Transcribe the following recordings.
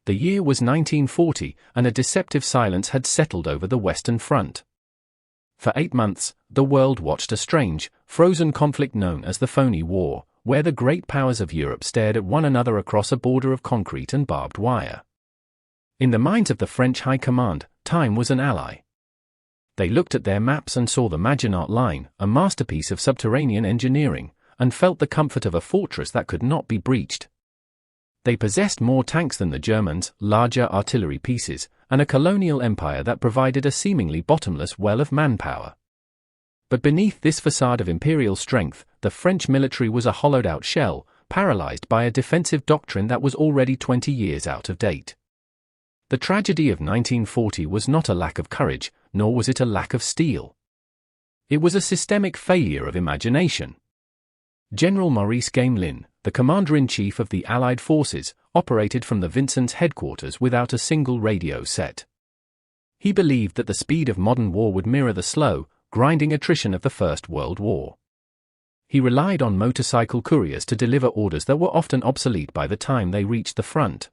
The year was 1940, and a deceptive silence had settled over the Western Front. For 8 months, the world watched a strange, frozen conflict known as the Phoney War, where the great powers of Europe stared at one another across a border of concrete and barbed wire. In the minds of the French High Command, time was an ally. They looked at their maps and saw the Maginot Line, a masterpiece of subterranean engineering, and felt the comfort of a fortress that could not be breached. They possessed more tanks than the Germans, larger artillery pieces, and a colonial empire that provided a seemingly bottomless well of manpower. But beneath this facade of imperial strength, the French military was a hollowed-out shell, paralyzed by a defensive doctrine that was already 20 years out of date. The tragedy of 1940 was not a lack of courage, nor was it a lack of steel. It was a systemic failure of imagination. General Maurice Gamelin, the commander-in-chief of the Allied forces, operated from the Vincennes headquarters without a single radio set. He believed that the speed of modern war would mirror the slow, grinding attrition of the First World War. He relied on motorcycle couriers to deliver orders that were often obsolete by the time they reached the front.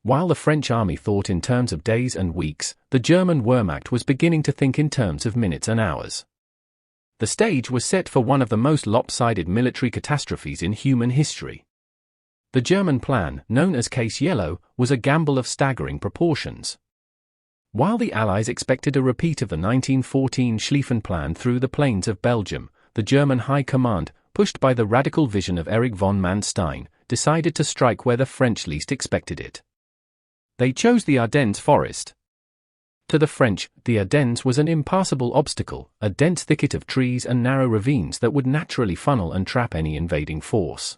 While the French army thought in terms of days and weeks, the German Wehrmacht was beginning to think in terms of minutes and hours. The stage was set for one of the most lopsided military catastrophes in human history. The German plan, known as Case Yellow, was a gamble of staggering proportions. While the Allies expected a repeat of the 1914 Schlieffen Plan through the plains of Belgium, the German High Command, pushed by the radical vision of Erich von Manstein, decided to strike where the French least expected it. They chose the Ardennes Forest. To the French, the Ardennes was an impassable obstacle, a dense thicket of trees and narrow ravines that would naturally funnel and trap any invading force.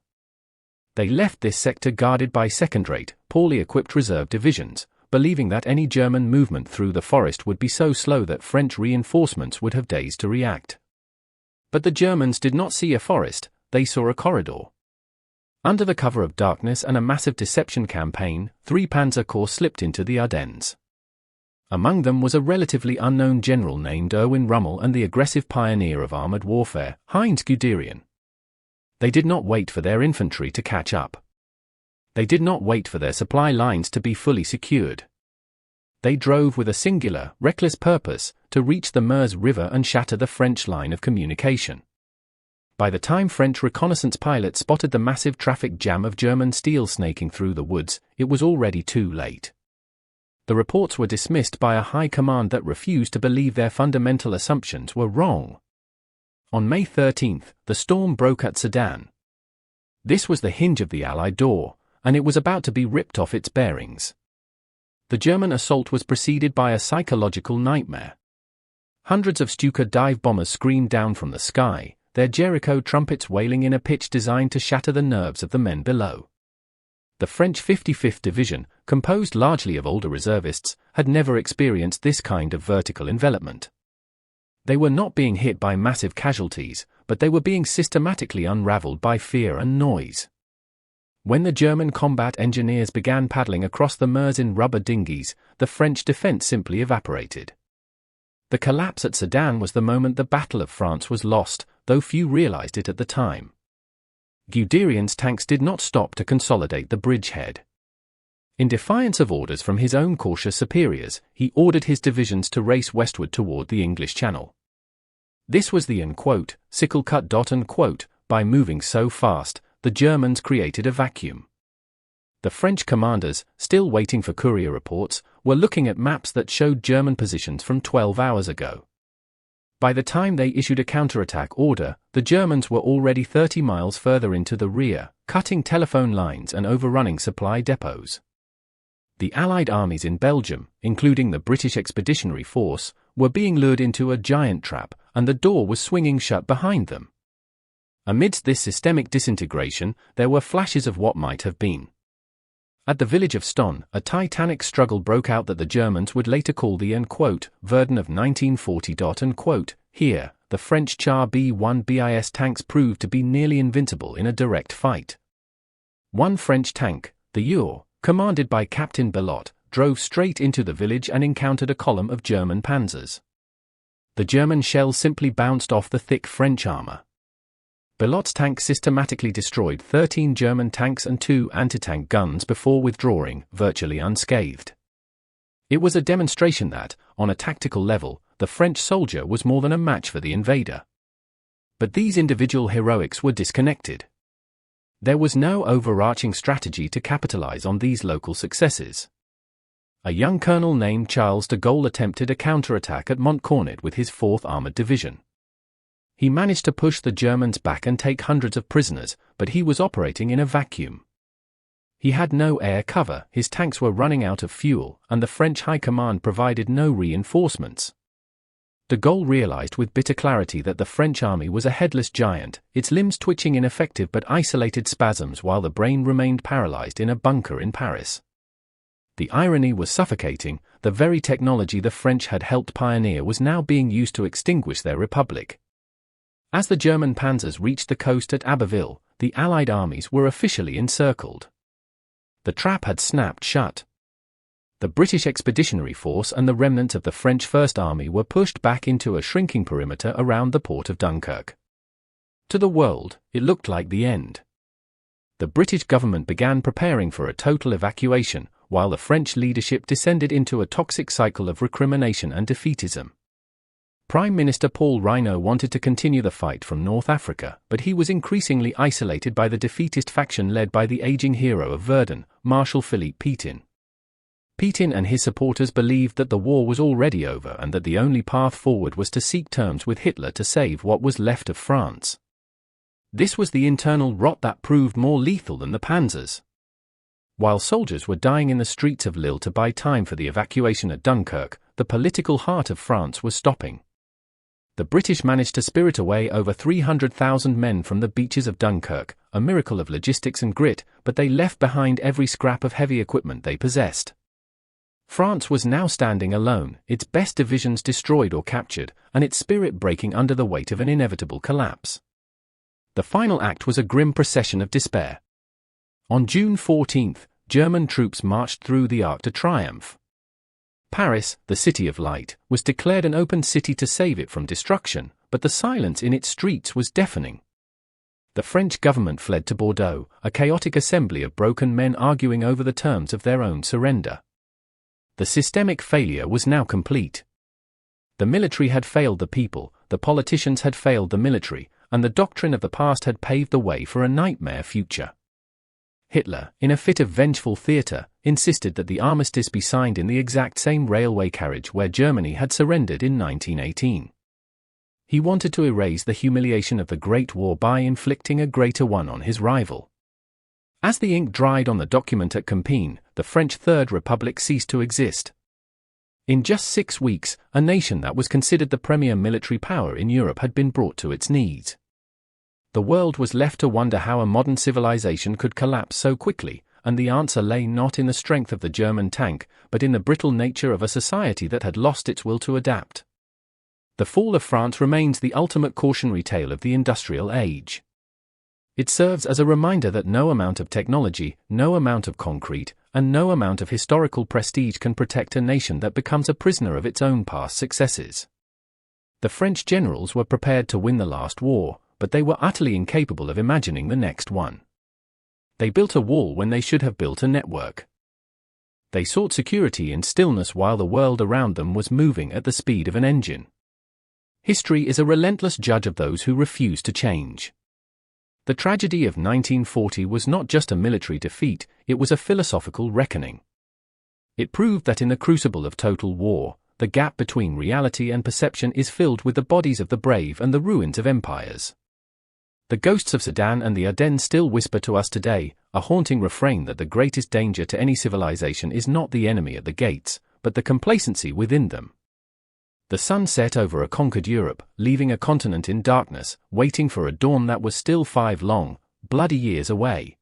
They left this sector guarded by second-rate, poorly equipped reserve divisions, believing that any German movement through the forest would be so slow that French reinforcements would have days to react. But the Germans did not see a forest, they saw a corridor. Under the cover of darkness and a massive deception campaign, 3 Panzer Corps slipped into the Ardennes. Among them was a relatively unknown general named Erwin Rommel and the aggressive pioneer of armored warfare, Heinz Guderian. They did not wait for their infantry to catch up. They did not wait for their supply lines to be fully secured. They drove with a singular, reckless purpose, to reach the Meuse River and shatter the French line of communication. By the time French reconnaissance pilots spotted the massive traffic jam of German steel snaking through the woods, it was already too late. The reports were dismissed by a high command that refused to believe their fundamental assumptions were wrong. On May 13, the storm broke at Sedan. This was the hinge of the Allied door, and it was about to be ripped off its bearings. The German assault was preceded by a psychological nightmare. Hundreds of Stuka dive bombers screamed down from the sky, their Jericho trumpets wailing in a pitch designed to shatter the nerves of the men below. The French 55th Division, composed largely of older reservists, had never experienced this kind of vertical envelopment. They were not being hit by massive casualties, but they were being systematically unraveled by fear and noise. When the German combat engineers began paddling across the Meuse in rubber dinghies, the French defense simply evaporated. The collapse at Sedan was the moment the Battle of France was lost, though few realized it at the time. Guderian's tanks did not stop to consolidate the bridgehead. In defiance of orders from his own cautious superiors, he ordered his divisions to race westward toward the English Channel. This was the "Sickle Cut." By moving so fast, the Germans created a vacuum. The French commanders, still waiting for courier reports, were looking at maps that showed German positions from 12 hours ago. By the time they issued a counterattack order, the Germans were already 30 miles further into the rear, cutting telephone lines and overrunning supply depots. The Allied armies in Belgium, including the British Expeditionary Force, were being lured into a giant trap, and the door was swinging shut behind them. Amidst this systemic disintegration, there were flashes of what might have been. At the village of Ston, a titanic struggle broke out that the Germans would later call the Verdun of 1940. Here, the French Char B-1 BIS tanks proved to be nearly invincible in a direct fight. One French tank, the Ur, commanded by Captain Belot, drove straight into the village and encountered a column of German Panzers. The German shells simply bounced off the thick French armor. Belot's tank systematically destroyed 13 German tanks and 2 anti-tank guns before withdrawing, virtually unscathed. It was a demonstration that, on a tactical level, the French soldier was more than a match for the invader. But these individual heroics were disconnected. There was no overarching strategy to capitalize on these local successes. A young colonel named Charles de Gaulle attempted a counterattack at Montcornet with his 4th Armored Division. He managed to push the Germans back and take hundreds of prisoners, but he was operating in a vacuum. He had no air cover, his tanks were running out of fuel, and the French High Command provided no reinforcements. De Gaulle realized with bitter clarity that the French army was a headless giant, its limbs twitching ineffective but isolated spasms while the brain remained paralyzed in a bunker in Paris. The irony was suffocating, the very technology the French had helped pioneer was now being used to extinguish their republic. As the German panzers reached the coast at Abbeville, the Allied armies were officially encircled. The trap had snapped shut. The British Expeditionary Force and the remnants of the French First Army were pushed back into a shrinking perimeter around the port of Dunkirk. To the world, it looked like the end. The British government began preparing for a total evacuation, while the French leadership descended into a toxic cycle of recrimination and defeatism. Prime Minister Paul Reynaud wanted to continue the fight from North Africa, but he was increasingly isolated by the defeatist faction led by the aging hero of Verdun, Marshal Philippe Pétain. Pétain and his supporters believed that the war was already over and that the only path forward was to seek terms with Hitler to save what was left of France. This was the internal rot that proved more lethal than the panzers. While soldiers were dying in the streets of Lille to buy time for the evacuation at Dunkirk, the political heart of France was stopping. The British managed to spirit away over 300,000 men from the beaches of Dunkirk, a miracle of logistics and grit, but they left behind every scrap of heavy equipment they possessed. France was now standing alone, its best divisions destroyed or captured, and its spirit breaking under the weight of an inevitable collapse. The final act was a grim procession of despair. On June 14, German troops marched through the Arc de Triomphe. Paris, the City of Light, was declared an open city to save it from destruction, but the silence in its streets was deafening. The French government fled to Bordeaux, a chaotic assembly of broken men arguing over the terms of their own surrender. The systemic failure was now complete. The military had failed the people, the politicians had failed the military, and the doctrine of the past had paved the way for a nightmare future. Hitler, in a fit of vengeful theatre, insisted that the armistice be signed in the exact same railway carriage where Germany had surrendered in 1918. He wanted to erase the humiliation of the Great War by inflicting a greater one on his rival. As the ink dried on the document at Compiègne, the French Third Republic ceased to exist. In just 6 weeks, a nation that was considered the premier military power in Europe had been brought to its knees. The world was left to wonder how a modern civilization could collapse so quickly, and the answer lay not in the strength of the German tank, but in the brittle nature of a society that had lost its will to adapt. The fall of France remains the ultimate cautionary tale of the industrial age. It serves as a reminder that no amount of technology, no amount of concrete, and no amount of historical prestige can protect a nation that becomes a prisoner of its own past successes. The French generals were prepared to win the last war, but they were utterly incapable of imagining the next one. They built a wall when they should have built a network. They sought security in stillness while the world around them was moving at the speed of an engine. History is a relentless judge of those who refuse to change. The tragedy of 1940 was not just a military defeat, it was a philosophical reckoning. It proved that in the crucible of total war, the gap between reality and perception is filled with the bodies of the brave and the ruins of empires. The ghosts of Sedan and the Ardennes still whisper to us today, a haunting refrain that the greatest danger to any civilization is not the enemy at the gates, but the complacency within them. The sun set over a conquered Europe, leaving a continent in darkness, waiting for a dawn that was still 5 long, bloody years away.